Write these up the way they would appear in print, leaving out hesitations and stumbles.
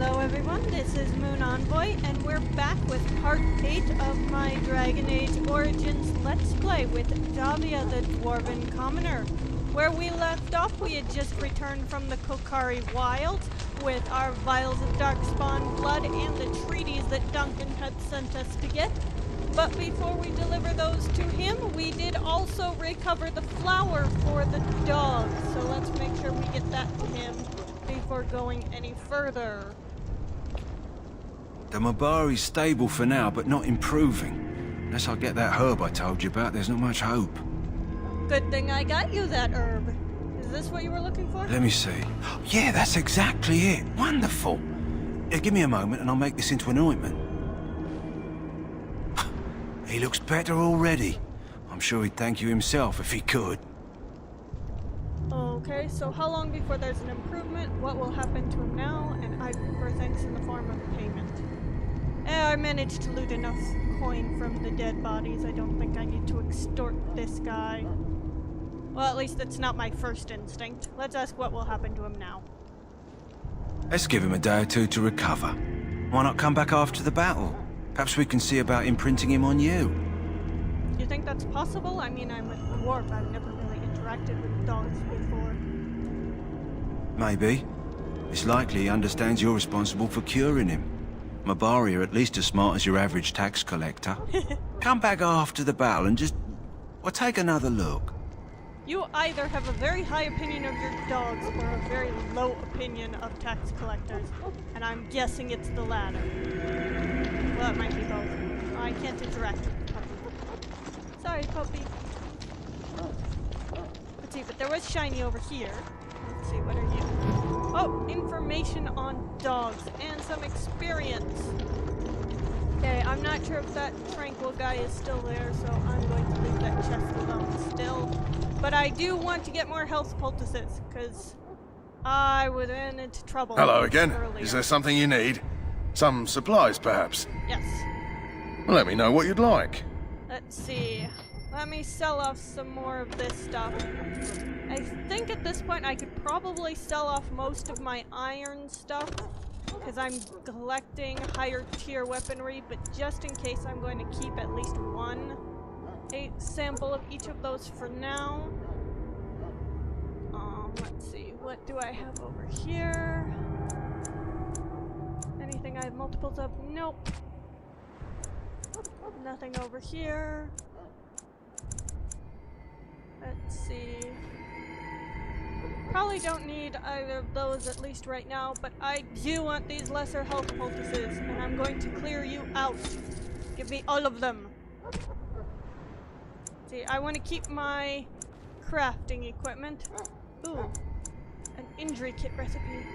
Hello everyone, this is Moon Envoy, and we're back with part 8 of my Dragon Age Origins Let's Play with Davia the Dwarven Commoner. Where we left off, we had just returned from the Kokari Wilds with our vials of Darkspawn blood and the treaties that Duncan had sent us to get. But before we deliver those to him, we did also recover the flower for the dog, so let's make sure we get that to him before going any further. The Mabari's stable for now, but not improving. Unless I get that herb I told you about, there's not much hope. Good thing I got you that herb. Is this what you were looking for? Let me see. Yeah, that's exactly it. Wonderful. Give me a moment and I'll make this into an ointment. He looks better already. I'm sure he'd thank you himself if he could. Okay, so how long before there's an improvement? What will happen to him now? And I prefer thanks in the form of payment. I managed to loot enough coin from the dead bodies. I don't think I need to extort this guy. Well, at least that's not my first instinct. Let's ask what will happen to him now. Let's give him a day or two to recover. Why not come back after the battle? Perhaps we can see about imprinting him on you. Do you think that's possible? I mean, I'm a dwarf. I've never really interacted with dogs before. Maybe. It's likely he understands you're responsible for curing him. Mabari are at least as smart as your average tax collector. Come back after the battle and just... well, take another look. You either have a very high opinion of your dogs or a very low opinion of tax collectors, and I'm guessing it's the latter. Well, it might be both. I can't interact with the puppy. Sorry, puppy. Let's see, but there was shiny over here. Let's see, what are you? Oh, information on dogs and some experience. Okay, I'm not sure if that tranquil guy is still there, so I'm going to leave that chest alone still. But I do want to get more health poultices, because I ran into trouble. Hello again. Earlier. Is there something you need? Some supplies, perhaps? Yes. Well, let me know what you'd like. Let's see. Let me sell off some more of this stuff. I think at this point I could probably sell off most of my iron stuff, because I'm collecting higher tier weaponry, but just in case I'm going to keep at least a sample of each of those for now. Let's see, what do I have over here? Anything I have multiples of? Nope. Nothing over here. Let's see. Probably don't need either of those, at least right now, but I do want these lesser health poultices, and I'm going to clear you out. Give me all of them. See, I want to keep my crafting equipment. Ooh, an injury kit recipe.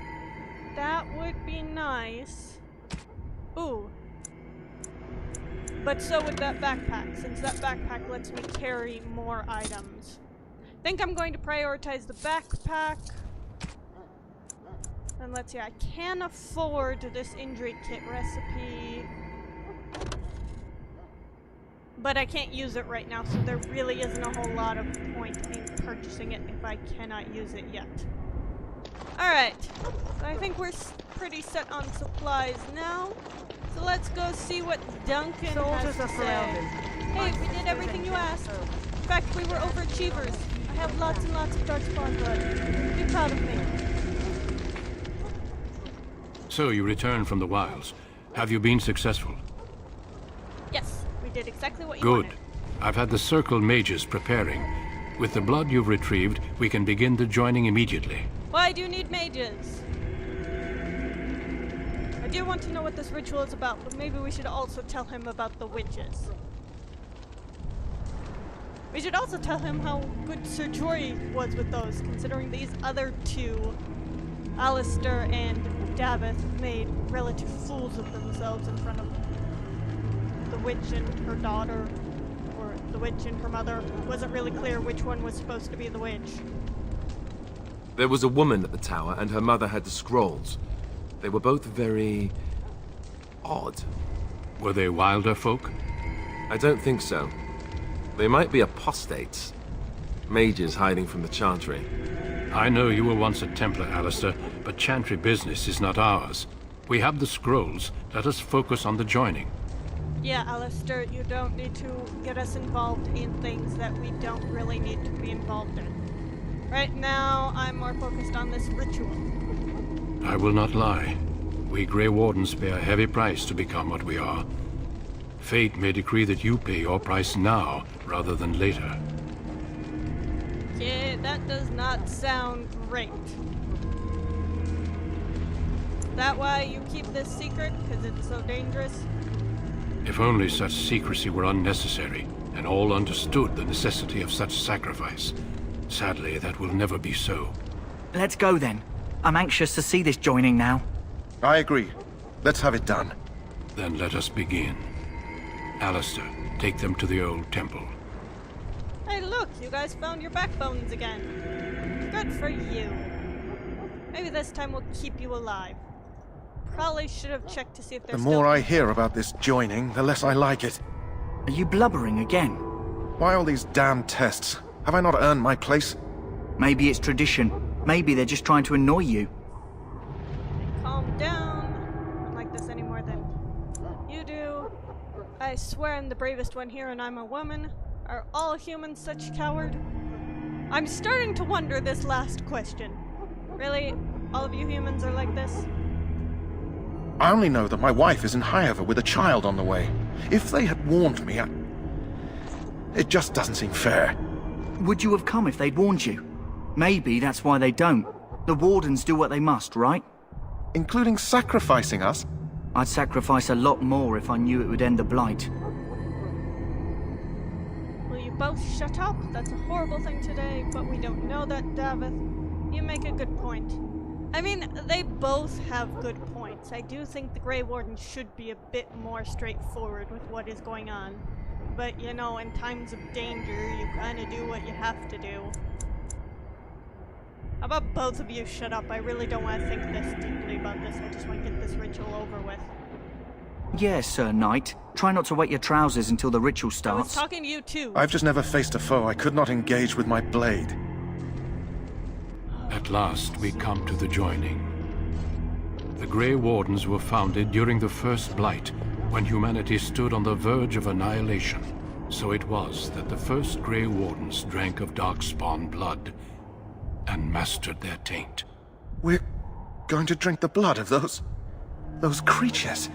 That would be nice. Ooh. But so would that backpack, since that backpack lets me carry more items. I think I'm going to prioritize the backpack. And let's see, I can afford this injury kit recipe. But I can't use it right now, so there really isn't a whole lot of point in purchasing it if I cannot use it yet. Alright, so I think we're pretty set on supplies now. So let's go see what Duncan has to say. Hey, we did everything you asked. In fact, we were overachievers. I have lots and lots of Darkspawn blood. Be proud of me. So you returned from the wilds. Have you been successful? Yes, we did exactly what you Good. wanted. I've had the Circle mages preparing. With the blood you've retrieved, we can begin the joining immediately. Why do you need mages? I do want to know what this ritual is about, but maybe we should also tell him about the witches. We should also tell him how good Sir Jory was with those, considering these other two, Alistair and Davith, made relative fools of themselves in front of the witch and her daughter, or the witch and her mother. It wasn't really clear which one was supposed to be the witch. There was a woman at the tower, and her mother had the scrolls. They were both very... odd. Were they wilder folk? I don't think so. They might be apostates. Mages hiding from the Chantry. I know you were once a Templar, Alistair, but Chantry business is not ours. We have the scrolls. Let us focus on the joining. Yeah, Alistair, you don't need to get us involved in things that we don't really need to be involved in. Right now, I'm more focused on this ritual. I will not lie. We Grey Wardens pay a heavy price to become what we are. Fate may decree that you pay your price now, rather than later. Yeah, that does not sound great. Is that why you keep this secret? Because it's so dangerous? If only such secrecy were unnecessary, and all understood the necessity of such sacrifice. Sadly, that will never be so. Let's go then. I'm anxious to see this joining now. I agree. Let's have it done. Then let us begin. Alistair, take them to the old temple. Hey look, you guys found your backbones again. Good for you. Maybe this time we'll keep you alive. Probably should have checked to see if The there's more I hear about this joining, the less I like it. Are you blubbering again? Why all these damn tests? Have I not earned my place? Maybe it's tradition. Maybe they're just trying to annoy you. Calm down. I don't like this any more than you do. I swear I'm the bravest one here and I'm a woman. Are all humans such coward? I'm starting to wonder this last question. Really? All of you humans are like this? I only know that my wife is in Highover with a child on the way. If they had warned me, it just doesn't seem fair. Would you have come if they'd warned you? Maybe that's why they don't. The Wardens do what they must, right? Including sacrificing us? I'd sacrifice a lot more if I knew it would end the Blight. Will you both shut up? That's a horrible thing today, but we don't know that, Davith. You make a good point. I mean, they both have good points. I do think the Grey Warden should be a bit more straightforward with what is going on. But, you know, in times of danger, you kind of do what you have to do. How about both of you shut up? I really don't want to think this deeply about this. I just want to get this ritual over with. Yes, Sir Knight. Try not to wet your trousers until the ritual I was starts. talking to you too. I've just never faced a foe I could not engage with my blade. At last, we come to the joining. The Grey Wardens were founded during the First Blight, when humanity stood on the verge of annihilation. So it was that the first Grey Wardens drank of Darkspawn blood and mastered their taint. We're going to drink the blood of those creatures.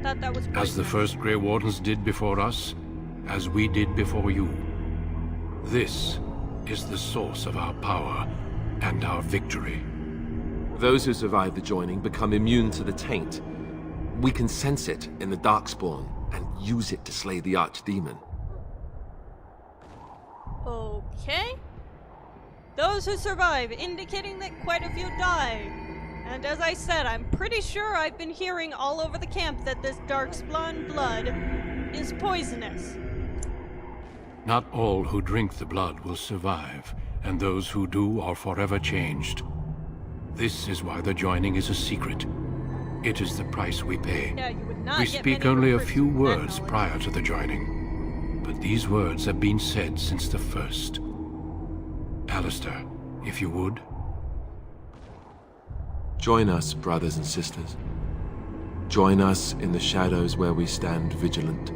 Thought that was As the first Grey Wardens did before us, as we did before you. This is the source of our power and our victory. Those who survive the joining become immune to the taint. We can sense it in the Darkspawn and use it to slay the Archdemon. Okay. Those who survive, indicating that quite a few die. And as I said, I'm pretty sure I've been hearing all over the camp that this Darkspawn blood is poisonous. Not all who drink the blood will survive, and those who do are forever changed. This is why the joining is a secret. It is the price we pay. Yeah, you would not We get speak many only a recruits few with that words knowledge. prior to the joining, but these words have been said since the first. Alistair, if you would. Join us, brothers and sisters. Join us in the shadows where we stand vigilant.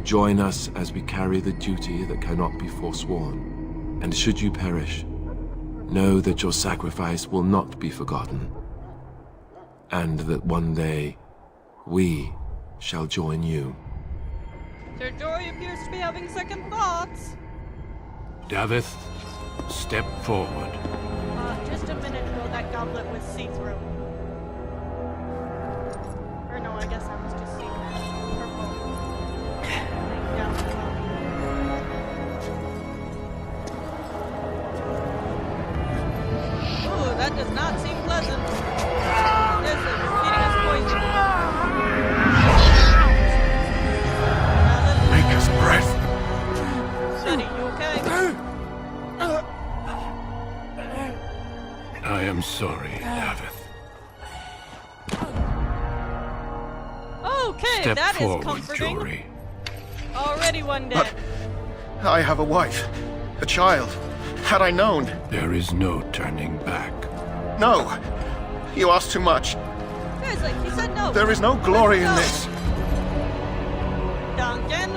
Join us as we carry the duty that cannot be forsworn. And should you perish, know that your sacrifice will not be forgotten. And that one day, we shall join you. Sir Jory appears to be having second thoughts. Davith, step forward. Just a minute ago, that goblet was see-through. Or no, I guess I was just seeing that purple thing down below. Ooh, that does not seem pleasant. This is feeding us poison. Make us breath. Buddy, you okay? I am sorry, Davith. Okay, Step that is forward, comforting. Jory. Already one dead. I have a wife, a child. Had I known... There is no turning back. No! You ask too much. Seriously, he said no. There is no glory in No. this. Duncan.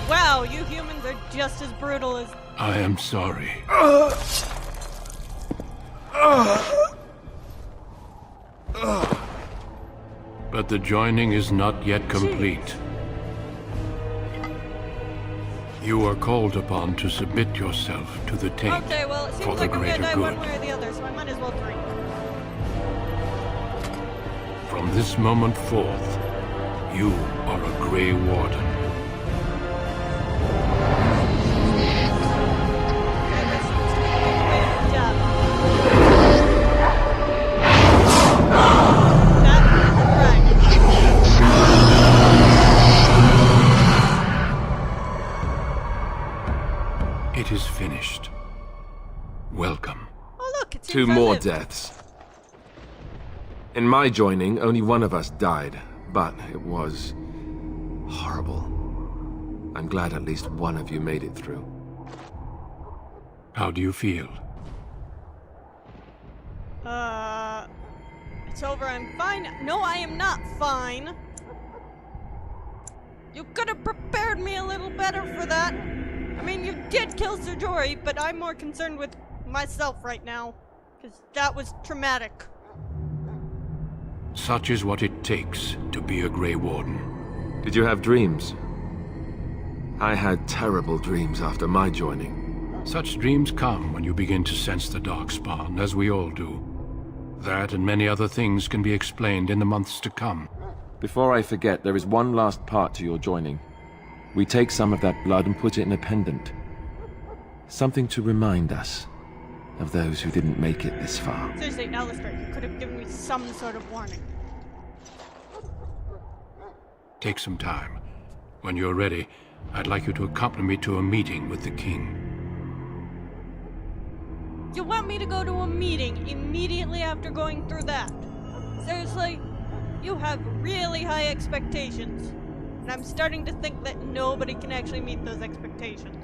Wow, you humans are just as brutal as... I am sorry. But the joining is not yet complete. You are called upon to submit yourself to the taint Okay, well, it for seems the like I'm gonna greater die good. one way or the other, so I might as well drink. From this moment forth, you are a Grey Warden. Okay, that seems to be the way to job. That is a dragon. It is finished. Welcome. Oh look, it seems 2 I more lived. deaths. In my joining, only one of us died, but it was horrible. I'm glad at least one of you made it through. How do you feel? It's over, I'm fine. No, I am not fine. You could have prepared me a little better for that. I mean, you did kill Sir Jory, but I'm more concerned with myself right now. Because that was traumatic. Such is what it takes to be a Grey Warden. Did you have dreams? I had terrible dreams after my joining. Such dreams come when you begin to sense the Darkspawn, as we all do. That and many other things can be explained in the months to come. Before I forget, there is one last part to your joining. We take some of that blood and put it in a pendant. Something to remind us of those who didn't make it this far. Seriously, Alistair, you could have given me some sort of warning. Take some time. When you're ready, I'd like you to accompany me to a meeting with the king. You want me to go to a meeting immediately after going through that? Seriously? You have really high expectations. And I'm starting to think that nobody can actually meet those expectations.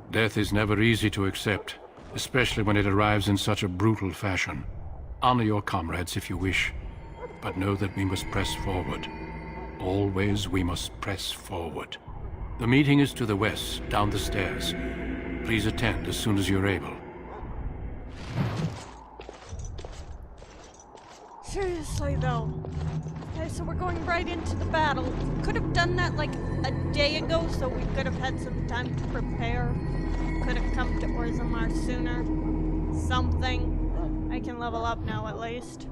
Death is never easy to accept, especially when it arrives in such a brutal fashion. Honor your comrades if you wish, but know that we must press forward. Always we must press forward. The meeting is to the west, down the stairs. Please attend as soon as you're able. Seriously, though. Okay, so we're going right into the battle. Could have done that like a day ago, so we could have had some time to prepare. Could have come to Orzammar sooner. Something. I can level up now, at least.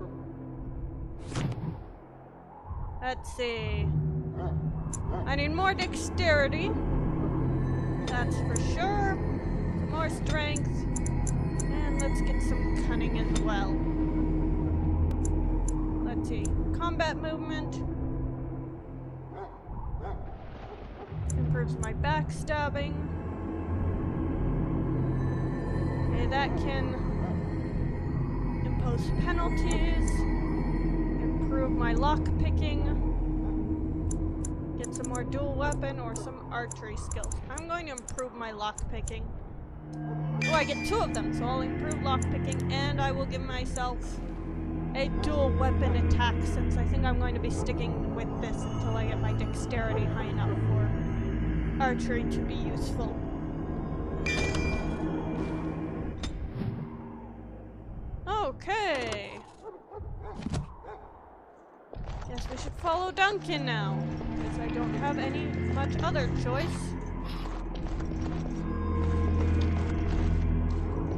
Let's see. I need more dexterity. That's for sure. Some more strength. And let's get some cunning as well. Let's see. Combat movement. Improves my backstabbing. Okay, that can impose penalties. Improve my lockpicking. Get some more dual weapon or some archery skills. I'm going to improve my lockpicking. Oh, I get 2 of them, so I'll improve lockpicking and I will give myself a dual weapon attack, since I think I'm going to be sticking with this until I get my dexterity high enough for archery to be useful. Okay. Guess we should follow Duncan now, because I don't have any much other choice.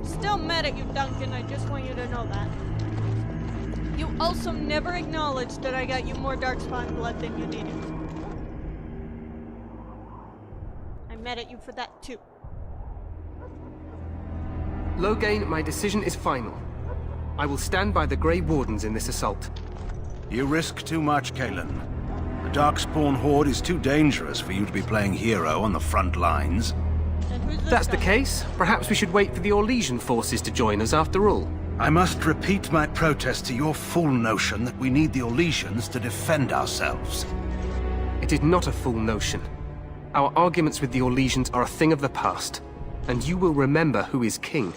Still mad at you, Duncan, I just want you to know that. You also never acknowledged that I got you more Darkspawn blood than you needed. I'm mad at you for that too. Loghain, my decision is final. I will stand by the Grey Wardens in this assault. You risk too much, Kalen. The Darkspawn Horde is too dangerous for you to be playing hero on the front lines. And who's this That's the guy? case. Perhaps we should wait for the Orlesian forces to join us after all. I must repeat my protest to your fool notion that we need the Orlesians to defend ourselves. It is not a fool notion. Our arguments with the Orlesians are a thing of the past, and you will remember who is king.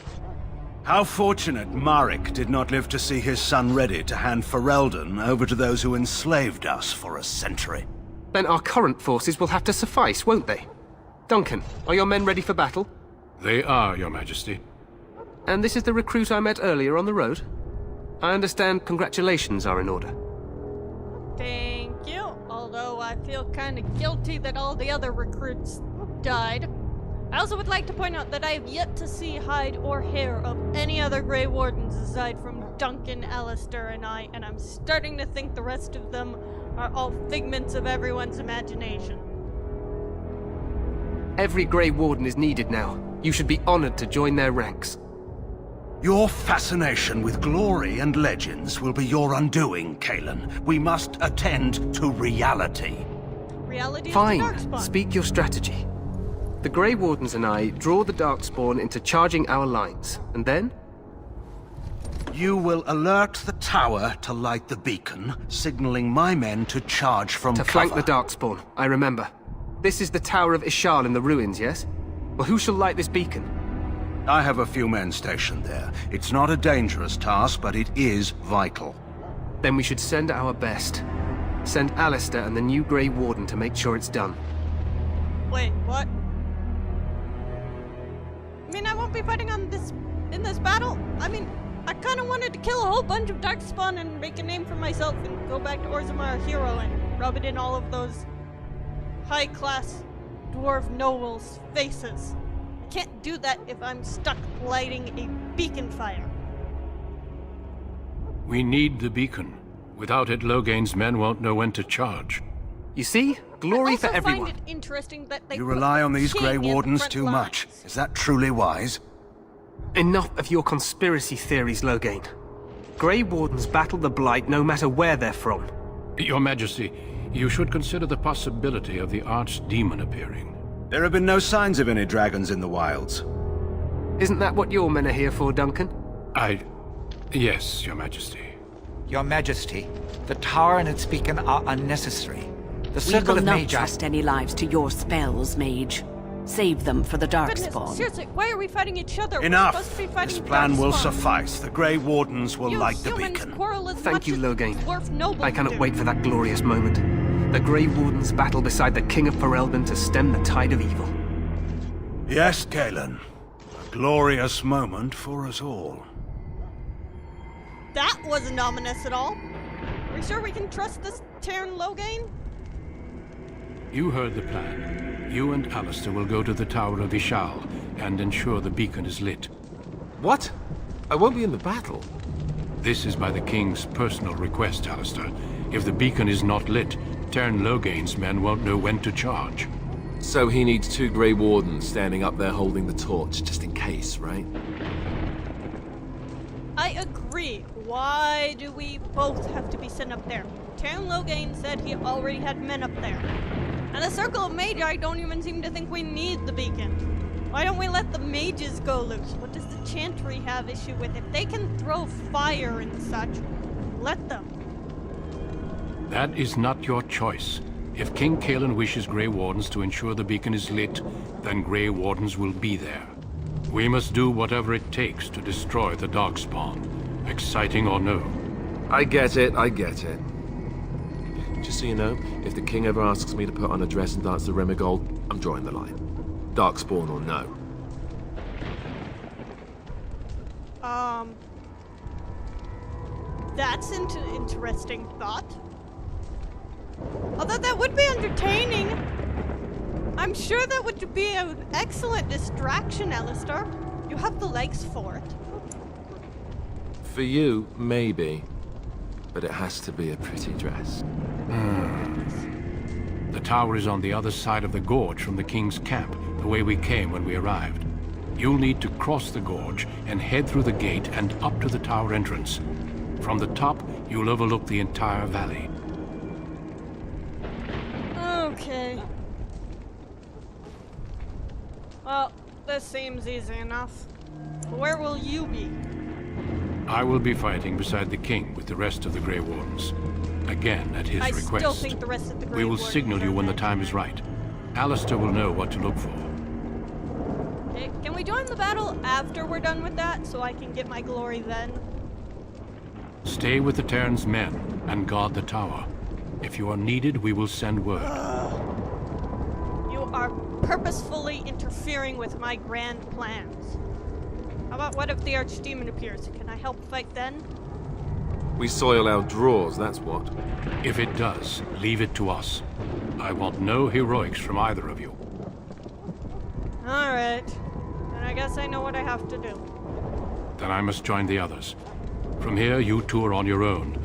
How fortunate Marek did not live to see his son ready to hand Ferelden over to those who enslaved us for a century. Then our current forces will have to suffice, won't they? Duncan, are your men ready for battle? They are, Your Majesty. And this is the recruit I met earlier on the road? I understand congratulations are in order. Thank you. Although I feel kind of guilty that all the other recruits died. I also would like to point out that I have yet to see hide or hair of any other Grey Wardens aside from Duncan, Alistair, and I'm starting to think the rest of them are all figments of everyone's imagination. Every Grey Warden is needed now. You should be honored to join their ranks. Your fascination with glory and legends will be your undoing, Kalen. We must attend to reality. Reality is Fine, the Darkspawn. speak your strategy. The Grey Wardens and I draw the Darkspawn into charging our lines, and then? You will alert the tower to light the beacon, signaling my men to charge from To cover. flank the Darkspawn, I remember. This is the Tower of Ishal in the ruins, yes? Well, who shall light this beacon? I have a few men stationed there. It's not a dangerous task, but it is vital. Then we should send our best. Send Alistair and the new Grey Warden to make sure it's done. Wait, what? I mean, I won't be fighting in this battle. I mean, I kind of wanted to kill a whole bunch of Darkspawn and make a name for myself and go back to Orzammar a hero and rub it in all of those high-class dwarf nobles' faces. I can't do that if I'm stuck lighting a beacon fire. We need the beacon. Without it, Logain's men won't know when to charge. You see? Glory for I also everyone. find it interesting that they You put rely on the these king Grey in the Wardens front too lines. much. Is that truly wise? Enough of your conspiracy theories, Logain. Grey Wardens battle the Blight no matter where they're from. Your Majesty, you should consider the possibility of the Archdemon appearing. There have been no signs of any dragons in the wilds. Isn't that what your men are here for, Duncan? Yes, Your Majesty. Your Majesty, the tower and its beacon are unnecessary. The We circle will of not Magi... trust any lives to your spells, mage. Save them for the Goodness, Darkspawn. seriously, why are we fighting each other? Enough! We're supposed to be fighting This plan will Darkspawn. suffice. The Grey Wardens will You light the humans beacon. quarrel as Thank much you, as Logain. dwarf nobles I cannot do. wait for that glorious moment. The Grey Wardens battle beside the King of Ferelden to stem the tide of evil. Yes, Galen. A glorious moment for us all. That wasn't ominous at all. Are we sure we can trust this Terran Logain? You heard the plan. You and Alistair will go to the Tower of Ishal and ensure the beacon is lit. What? I won't be in the battle. This is by the King's personal request, Alistair. If the beacon is not lit, Terran Logain's men won't know when to charge. So he needs 2 Grey Wardens standing up there holding the torch, just in case, right? I agree. Why do we both have to be sent up there? Terran Logain said he already had men up there. And the Circle of Magi don't even seem to think we need the beacon. Why don't we let the mages go loose? What does the Chantry have issue with? If they can throw fire and such, let them. That is not your choice. If King Kalen wishes Grey Wardens to ensure the beacon is lit, then Grey Wardens will be there. We must do whatever it takes to destroy the Darkspawn, exciting or no. I get it, I get it. Just so you know, if the king ever asks me to put on a dress and dance the Remigold, I'm drawing the line. Darkspawn or no. That's an interesting thought. Although that would be entertaining. I'm sure that would be an excellent distraction, Alistair. You have the legs for it. For you, maybe. But it has to be a pretty dress. The tower is on the other side of the gorge from the King's camp, the way we came when we arrived. You'll need to cross the gorge and head through the gate and up to the tower entrance. From the top, you'll overlook the entire valley. Okay. Well, this seems easy enough. Where will you be? I will be fighting beside the King with the rest of the Grey Wardens. Again, at his I request. still think the rest of the Grey We will Wardens signal you are when the dead. time is right. Alistair will know what to look for. Okay, can we join join the battle after we're done with that so I can get my glory then? Stay with the Terran's men and guard the tower. If you are needed, we will send word. You are purposefully interfering with my grand plans. How about what if the Archdemon appears? Can I help fight then? We soil our drawers, that's what. If it does, leave it to us. I want no heroics from either of you. Alright. Then I guess I know what I have to do. Then I must join the others. From here, you two are on your own.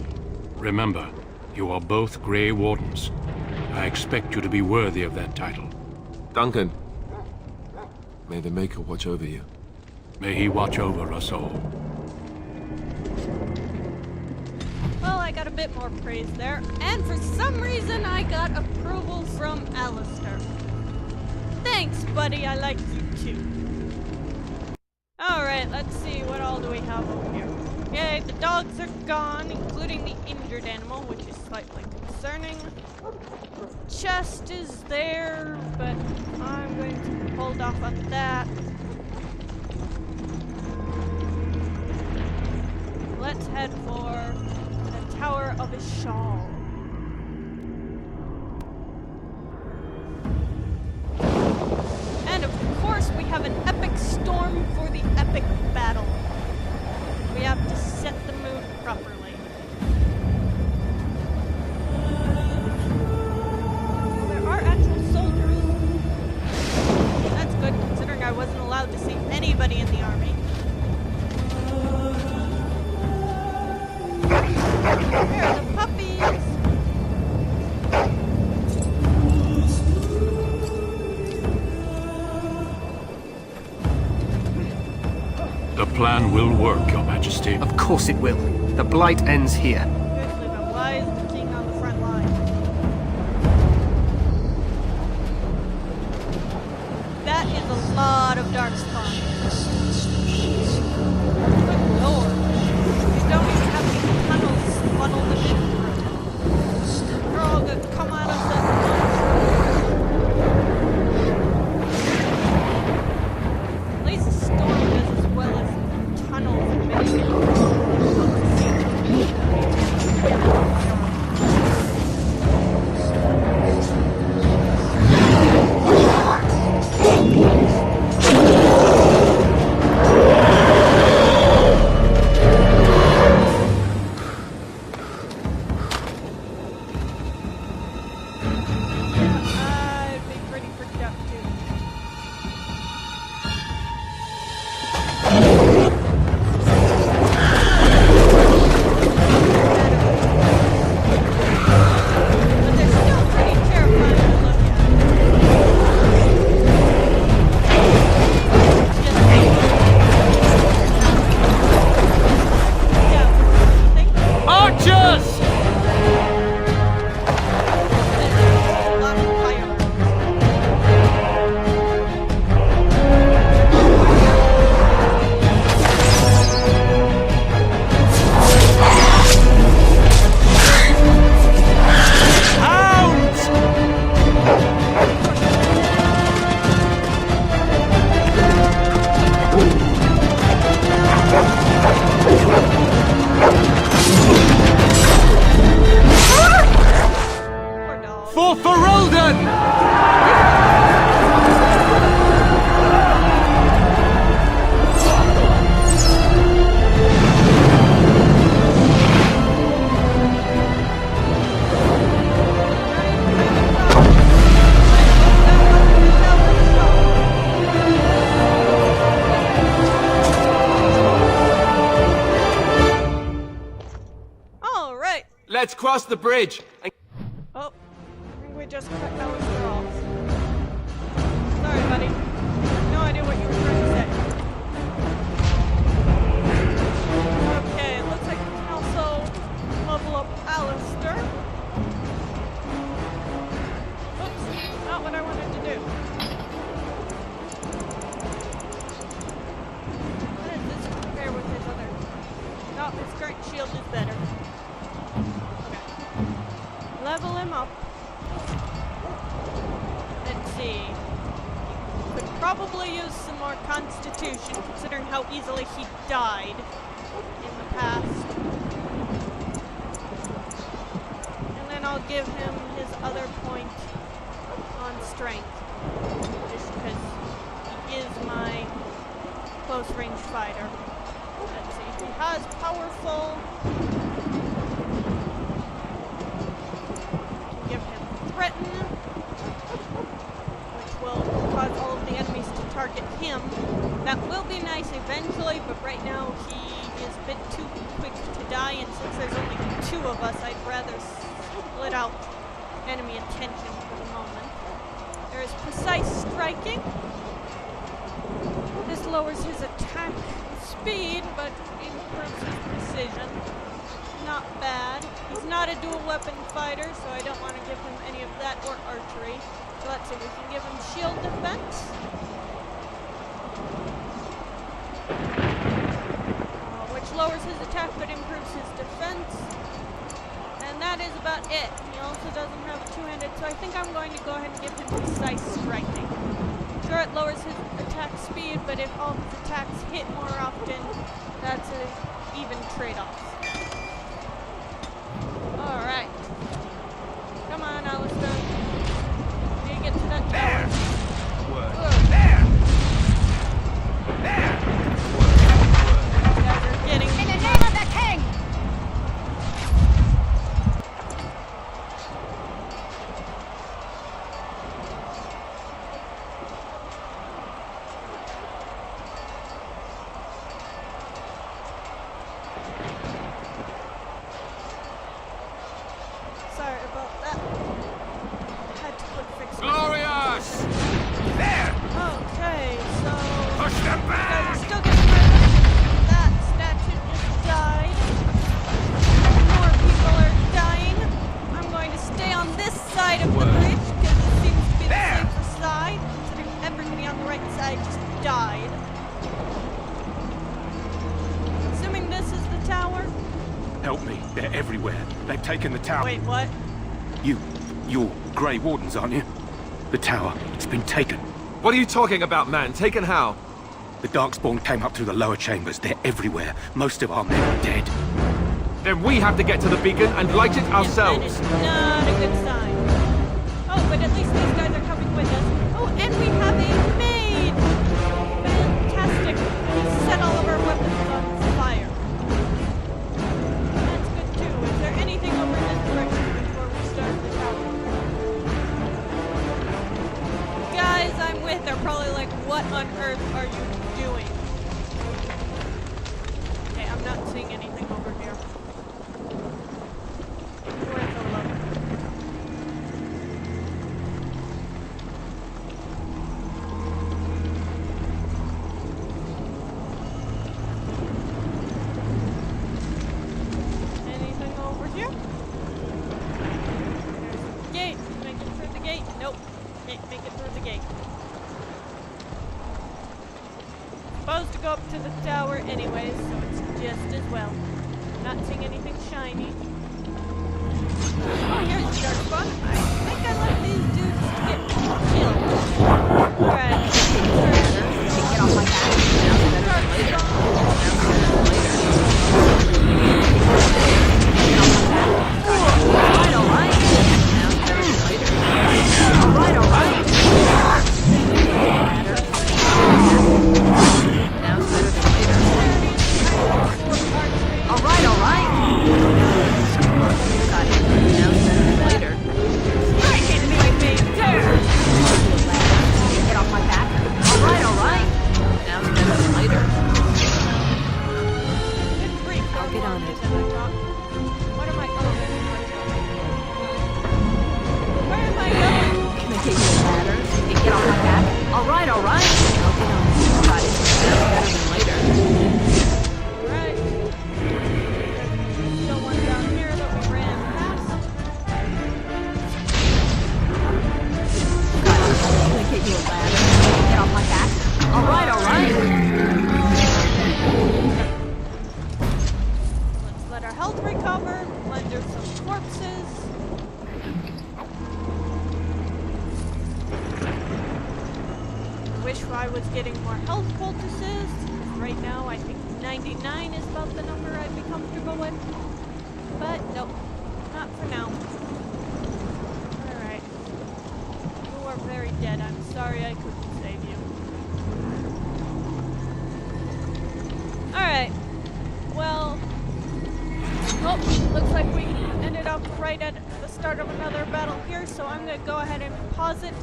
Remember, you are both Grey Wardens. I expect you to be worthy of that title. Duncan, may the Maker watch over you. May he watch over us all. Well, I got a bit more praise there, and for some reason I got approval from Alistair. Thanks, buddy, I like you too. Alright, let's see, what all do we have over here? Okay, the dogs are gone, including the injured animal, which is slightly concerning. Chest is there, but I'm going to hold off on that. Let's head for the Tower of Ishal. And of course, we have an epic storm for the epic battle. We have to set the mood properly. There are actual soldiers. That's good, considering I wasn't allowed to see anybody in the army. Here are the puppies. The plan will work, Your Majesty. Of course it will. The Blight ends here. Seriously, but why is the king on the front line? That is a lot of darkspawn. Good lord. You don't even have these tunnels funneled in through. They're all gonna come at us at once. At least the storm does as well as tunnels and many Let's cross the bridge. Oh, I think we just cut Alistair off. Sorry, buddy. No idea what you were trying to say. Okay, it looks like we can also level up Alistair. Oops, not what I wanted to do. How does this compare with his other? No, his current shield is better. Level him up. Let's see. Could probably use some more Constitution, considering how easily he died in the past. And then I'll give him his other point on Strength, just because he is my close-range fighter. Let's see, he has Powerful. Give him Threaten, which will cause all of the enemies to target him. That will be nice eventually, but right now he is a bit too quick to die, and since there's only 2 of us, I'd rather split out enemy attention for the moment. There is Precise Striking. This lowers his attack speed, but improves his precision. Not bad. He's not a dual weapon fighter, so I don't want to give him any of that or archery. So let's see, we can give him shield defense. Which lowers his attack but improves his defense. And that is about it. He also doesn't have a two-handed, so I think I'm going to go ahead and give him Precise Striking. Sure, it lowers his attack speed, but if all his attacks hit more often, that's an even trade-off. Alright. Come on, Alistair. Need to get to that tower. There! There! You guys are getting... In the name of the king! Sorry about that. Had to quick fix it. Glorious! There! Okay, so... Push them You guys back! are still getting murdered. That statue just died. More people are dying. I'm going to stay on this side of the bridge because it seems to be the safer side, considering everybody on the right side just died. Assuming this is the tower. Help me. They're everywhere. They've taken the tower. Wait, what? You're Grey Wardens, aren't you? The tower. It's been taken. What are you talking about, man? Taken how? The Darkspawn came up through the lower chambers. They're everywhere. Most of our men are dead. Then we have to get to the beacon and light it That ourselves. is not a good sign. Oh, but at least these guys are coming with us. Oh, and we have a maid! Fantastic. We set all of our weapons on fire. That's good too. Is there anything over in this direction before we start the tower? Guys I'm with are probably like, what on earth are you doing? Okay, I'm not seeing anything over here. Where's the love? Anything over here? There's a gate. Make it through the gate. Nope. Can't make it through the gate. Supposed to go up to the tower anyways, so it's just as well. Not seeing anything shiny. Oh, here's the dark spot. I think I left these dudes to get killed. Alright. Get off my back. I was getting more health poultices. Right now, I think 99 is about the number I'd be comfortable with. But nope, not for now. Alright. You are very dead. I'm sorry I couldn't save you. Alright. Well, oh, looks like we ended up right at the start of another battle here, so I'm going to go ahead and pause it,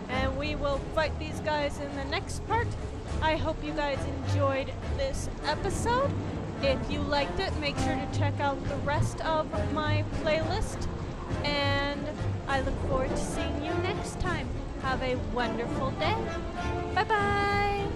and we will fight these guys in the next part. I hope you guys enjoyed this episode. If you liked it, make sure to check out the rest of my playlist, and I look forward to seeing you next time. Have a wonderful day. Bye-bye!